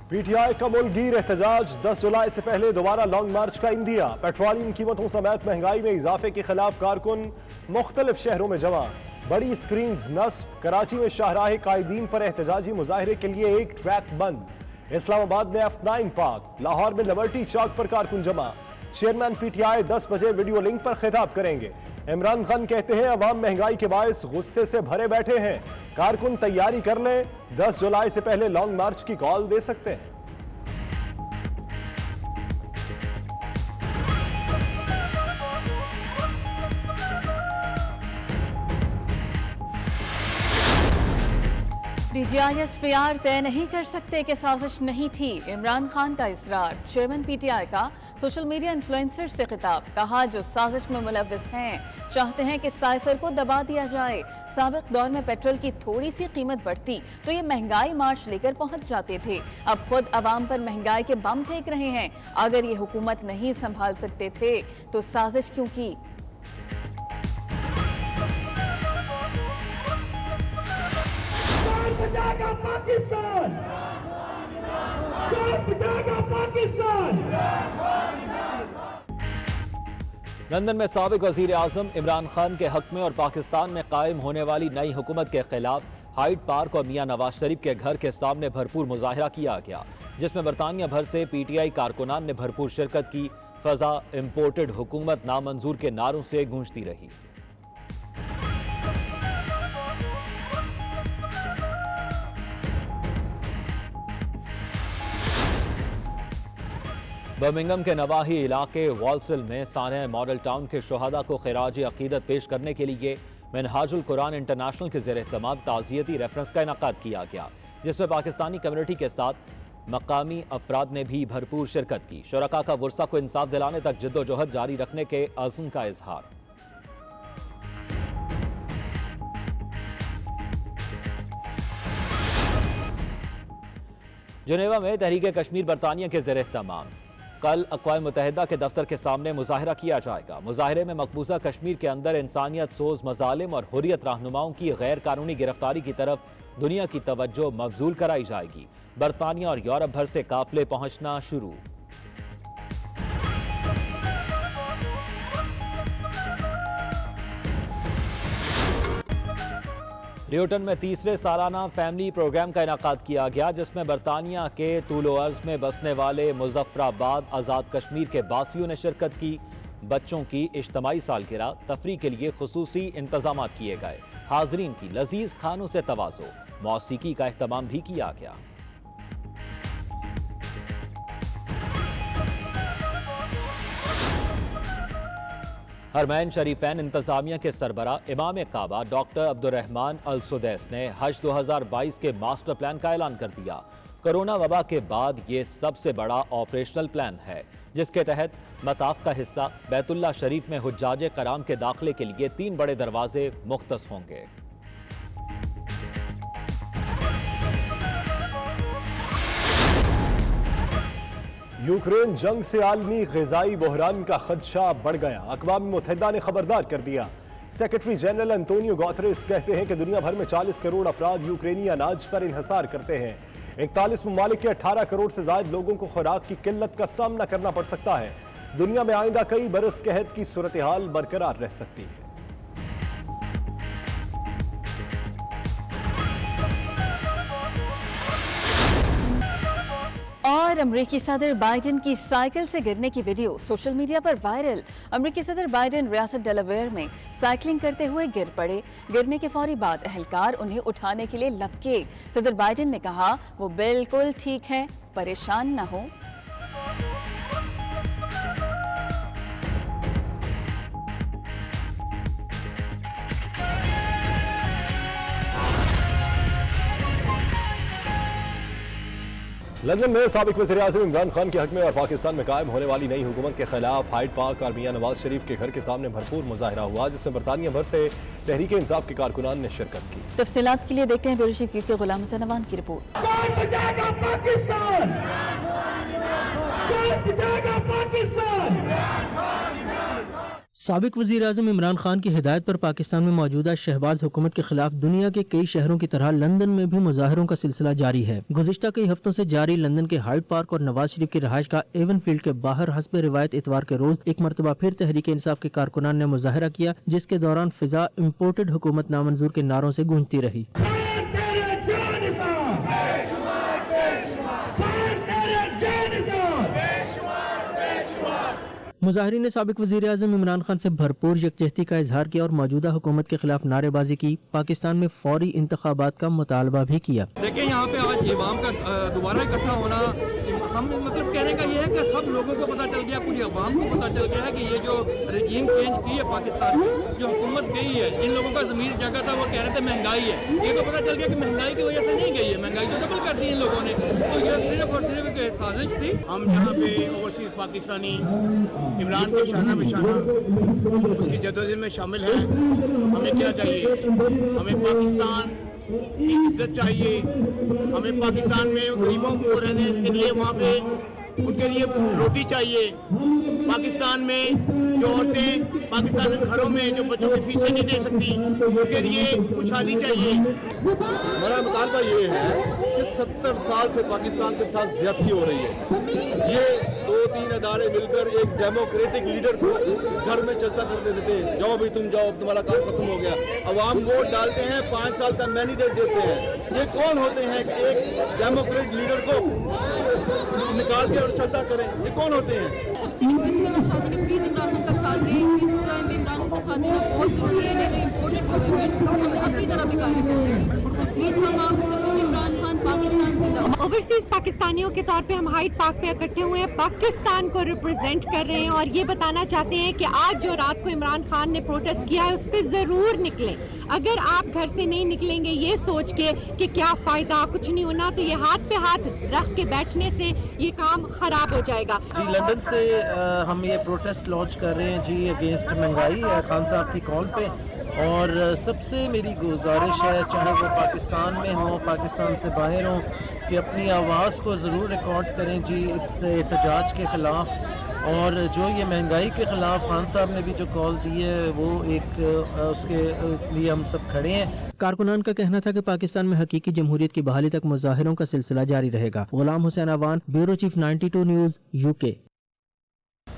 P T I का मुल्कगीर एहतजाज 10 जुलाई से पहले दोबारा लॉन्ग मार्च का इंदिया। पेट्रोलियम कीमतों समेत महंगाई में इजाफे के खिलाफ कारकुन मुख्तलिफ शहरों में जमा। बड़ी स्क्रीन्स नस्ब। कराची में शाहराह कायदीन पर एहतजाजी मुजाहरे के लिए एक ट्रैक बंद। इस्लामाबाद में F9 पार्क। लाहौर में लिबर्टी चौक पर कारकुन जमा। चेयरमैन PTI 10 बजे वीडियो लिंक पर खिताब करेंगे। इमरान खान कहते हैं अवाम महंगाई के बायस गुस्से से भरे बैठे हैं, कारकुन तैयारी कर लें, 10 जुलाई से पहले लॉन्ग मार्च की कॉल दे सकते हैं। DGISPR तय नहीं कर सकते कि साजिश नहीं थी, इमरान खान का इसरार। चेयरमैन PTI का सोशल मीडिया इन्फ्लुएंसर से खिताब। कहा जो साजिश में मुलव्विस हैं चाहते हैं कि साइफर को दबा दिया जाए। साबिक दौर में पेट्रोल की थोड़ी सी कीमत बढ़ती तो ये महंगाई मार्च लेकर पहुंच जाते थे, अब खुद अवाम पर महंगाई के बम फेंक रहे हैं। अगर ये हुकूमत नहीं संभाल सकते थे तो साजिश क्यों की? बचाएगा पाकिस्तान, बचाएगा पाकिस्तान। लंदन में साबिक वजीर आजम इमरान खान के हक में और पाकिस्तान में कायम होने वाली नई हुकूमत के खिलाफ हाइड पार्क और मियां नवाज शरीफ के घर के सामने भरपूर मुजाहरा किया गया, जिसमें बरतानिया भर से PTI कारकुनान ने भरपूर शिरकत की। फजा इम्पोर्टेड हुकूमत नामंजूर के नारों से गूंजती रही। बर्मिंघम के नवाही इलाके वॉल्सिल में सानह मॉडल टाउन के शुहदा को खिराज अकीदत पेश करने के लिए मिनहाजुल कुरान इंटरनेशनल के ज़ेर एहतमाम ताज़ियती रेफरेंस का इनाकाद किया गया, जिसमें पाकिस्तानी कम्युनिटी के साथ मकामी अफराद ने भी भरपूर शिरकत की। शुरका का वर्सा को इंसाफ दिलाने तक जिद्दोजहद जारी रखने के अज़्म का इजहार। जनेवा में तहरीक कश्मीर बरतानिया के ज़ेर एहतमाम कल अक़वाम मुत्तहिदा के दफ्तर के सामने मुजाहरा किया जाएगा। मुजाहरे में मकबूजा कश्मीर के अंदर इंसानियत सोज मजालिम और हुर्रियत रहनुमाओं की गैर कानूनी गिरफ्तारी की तरफ दुनिया की तवज्जो मबजूल कराई जाएगी। बरतानिया और यूरोप भर से काफिले पहुंचना शुरू। न्यूटन में तीसरे सालाना फैमिली प्रोग्राम का इनाकाद किया गया, जिसमें बरतानिया के तूलो अर्ज में बसने वाले मुजफ्फराबाद आज़ाद कश्मीर के बासियों ने शिरकत की। बच्चों की इज्तमाई सालगिरह तफरीह के लिए खुसूसी इंतजाम किए गए। हाजरीन की लजीज खानों से तवाज़ो, मौसीकी का एहतमाम भी किया गया। हरमैन शरीफैन इंतजामिया के सरबरा इमाम काबा डॉक्टर अब्दुर्रहमान अल सुदैस ने हज 2022 के मास्टर प्लान का ऐलान कर दिया। कोरोना वबा के बाद ये सबसे बड़ा ऑपरेशनल प्लान है, जिसके तहत मताफ का हिस्सा बैतुल्लाह शरीफ में हुज्जाज कराम के दाखिले के लिए 3 बड़े दरवाजे मुख्तस होंगे। यूक्रेन जंग से आलमी ग़िज़ाई बहरान का खदशा बढ़ गया। अक़वाम मुत्तहिदा ने खबरदार कर दिया। सेक्रेटरी जनरल एंटोनियो गुतेरेस कहते हैं कि दुनिया भर में 40 करोड़ अफराद यूक्रेनी अनाज पर इन्हसार करते हैं। 41 ममालिक के 18 करोड़ से ज़ायद लोगों को खुराक की किल्लत का सामना करना पड़ सकता है। दुनिया में आइंदा कई बरस कहत की सूरत हाल बरकरार रह सकती है। और अमेरिकी सदर बाइडेन की साइकिल से गिरने की वीडियो सोशल मीडिया पर वायरल। अमेरिकी सदर बाइडेन रियासत डेलावेयर में साइकिलिंग करते हुए गिर पड़े। गिरने के फौरी बाद एहलकार उन्हें उठाने के लिए लपके। सदर बाइडेन ने कहा वो बिल्कुल ठीक हैं, परेशान न हो। लंदन में साबिक वज़ीर आज़म इमरान खान के हक में और पाकिस्तान में कायम होने वाली नई हुकूमत के खिलाफ हाइड पार्क और मियां नवाज शरीफ के घर के सामने भरपूर मुजाहरा हुआ, जिसमें बरतानिया भर से तहरीक इंसाफ के कारकुनान ने शिरकत की। तफसीलात के लिए देखते हैं ब्यूरो चीफ के गुलाम हसन नवान की रिपोर्ट। कौन बचाएगा पाकिस्तान, कौन बचाएगा पाकिस्तान। سابق وزیر اعظم عمران خان کی ہدایت پر پاکستان میں موجودہ شہباز حکومت کے خلاف دنیا کے کئی شہروں کی طرح لندن میں بھی مظاہروں کا سلسلہ جاری ہے۔ گزشتہ کئی ہفتوں سے جاری لندن کے ہائیڈ پارک اور نواز شریف کی رہائش گاہ ایون فیلڈ کے باہر حسب روایت اتوار کے روز ایک مرتبہ پھر تحریک انصاف کے کارکنان نے مظاہرہ کیا، جس کے دوران فضا امپورٹڈ حکومت نامنظور کے نعروں سے گونجتی رہی۔ مظاہرین نے سابق وزیر اعظم عمران خان سے بھرپور یکجہتی کا اظہار کیا اور موجودہ حکومت کے خلاف نعرے بازی کی، پاکستان میں فوری انتخابات کا مطالبہ بھی کیا۔ دیکھیں یہاں پہ آج عوام کا دوبارہ اکٹھا ہونا، ہم مطلب کہنے کا یہ ہے کہ سب لوگوں کو پتہ چل گیا، پوری عوام کو پتہ چل گیا ہے کہ یہ جو رجیم چینج کی ہے پاکستان میں، جو حکومت گئی ہے، جن لوگوں کا ضمیر جگہ تھا وہ کہہ رہے تھے مہنگائی ہے، یہ تو پتہ چل گیا کہ مہنگائی کی وجہ سے نہیں گئی ہے، مہنگائی تو ڈبل کر دی ان لوگوں نے، تو یہ صرف اور صرف ایک سازش تھی۔ ہم یہاں پہ اوورسیز پاکستانی عمران کے شانہ بشانہ اس کی جدوجہد میں شامل ہیں۔ ہمیں کیا چاہیے؟ ہمیں پاکستان کی عزت چاہیے، ہمیں پاکستان میں غریبوں کو رہنے کے لیے وہاں پہ ان کے لیے روٹی چاہیے، پاکستان میں جو عورتیں پاکستان کے گھروں میں جو بچوں کی فیسیں نہیں دے سکتی ان کے لیے خوشحالی چاہیے۔ ہمارا مطالبہ یہ ہے کہ 70 سال سے پاکستان کے ساتھ زیادتی ہو رہی ہے، یہ 2-3 ادارے مل کر ایک ڈیموکریٹک لیڈر کو گھر میں چلتا کرتے تھے، جاؤ بھی تم جاؤ، تمہارا کام ختم ہو گیا۔ عوام ووٹ ڈالتے ہیں، 5 سال کا مینڈیٹ دیتے ہیں، یہ کون ہوتے ہیں کہ ایک ڈیموکریٹ لیڈر کو نکال کے اور چلتا کریں؟ یہ کون ہوتے ہیں؟ سب سے ریکویسٹ کرنا چاہتی ہوں کہ پلیز عمران خان کا ساتھ دیں، پلیز عمران خان کا ساتھ دینا بہت ضروری ہے، نہیں تو امپورٹنٹ گورنمنٹ ہمیں اپنی طرح بھی کام کریں، سو پلیز تمام سپورٹ عمران خان، پاکستان زندہ باد۔ اوورسیز پاکستانیوں کے طور پہ ہم ہائیڈ پارک پہ اکٹھے ہوئے ہیں، پاکستان کو ریپرزینٹ کر رہے ہیں اور یہ بتانا چاہتے ہیں کہ آج جو رات کو عمران خان نے پروٹیسٹ کیا ہے اس پہ ضرور نکلیں۔ اگر آپ گھر سے نہیں نکلیں گے یہ سوچ کے کہ کیا فائدہ، کچھ نہیں ہونا، تو یہ ہاتھ پہ ہاتھ رکھ کے بیٹھنے سے یہ کام خراب ہو جائے گا۔ جی لندن سے ہم یہ پروٹیسٹ لانچ کر رہے ہیں جی اگینسٹ مہنگائی خان صاحب کی کال پہ، اور سب سے میری گزارش ہے چاہے وہ پاکستان میں ہوں پاکستان سے باہر ہوں کہ اپنی آواز کو ضرور ریکارڈ کریں جی اس احتجاج کے خلاف، اور جو یہ مہنگائی کے خلاف خان صاحب نے بھی جو کال دی ہے وہ ایک اس کے لیے ہم سب کھڑے ہیں۔ کارکنان کا کہنا تھا کہ پاکستان میں حقیقی جمہوریت کی بحالی تک مظاہروں کا سلسلہ جاری رہے گا۔ Ghulam Hussain Awan, bureau chief 92 news, UK۔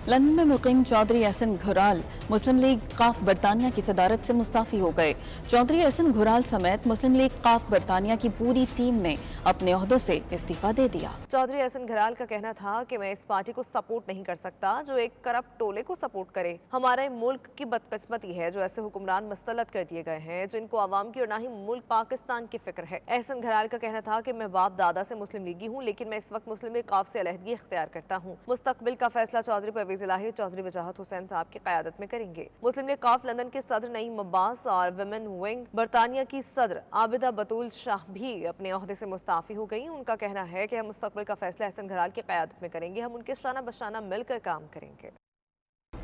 London میں مقیم چودھری احسن گھرال مسلم لیگ قاف برطانیہ کی صدارت سے مستعفی ہو گئے۔ چودھری احسن گھرال سمیت مسلم لیگ قاف برطانیہ کی پوری ٹیم نے اپنے عہدوں سے استعفیٰ دے دیا۔ چودھری احسن گھرال کا کہنا تھا کہ میں اس پارٹی کو سپورٹ نہیں کر سکتا جو ایک کرپٹ ٹولے کو سپورٹ کرے۔ ہمارے ملک کی بدقسمتی ہے جو ایسے حکمران مستلط کر دیے گئے ہیں جن کو عوام کی اور نہ ہی ملک پاکستان کی فکر ہے۔ احسن گھرال کا کہنا تھا کہ میں باپ دادا سے مسلم لیگی ہوں، لیکن میں اس وقت مسلم لیگ قاف سے علیحدگی اختیار کرتا ہوں۔ مستقبل کا فیصلہ چودھری پرویز الہی، چودھری وجاہت حسین صاحب کی قیادت میں کریں گے۔ مسلم لیگ قاف لندن کے صدر نعیم عباس اور ویمن ونگ برطانیہ کی صدر عابدہ بطول شاہ بھی اپنے عہدے سے مستعفی ہو گئی۔ ان کا کہنا ہے کہ ہم مستقبل کا فیصلہ احسن گھرال کی قیادت میں کریں گے، ہم ان کے شانہ بشانہ مل کر کام کریں گے۔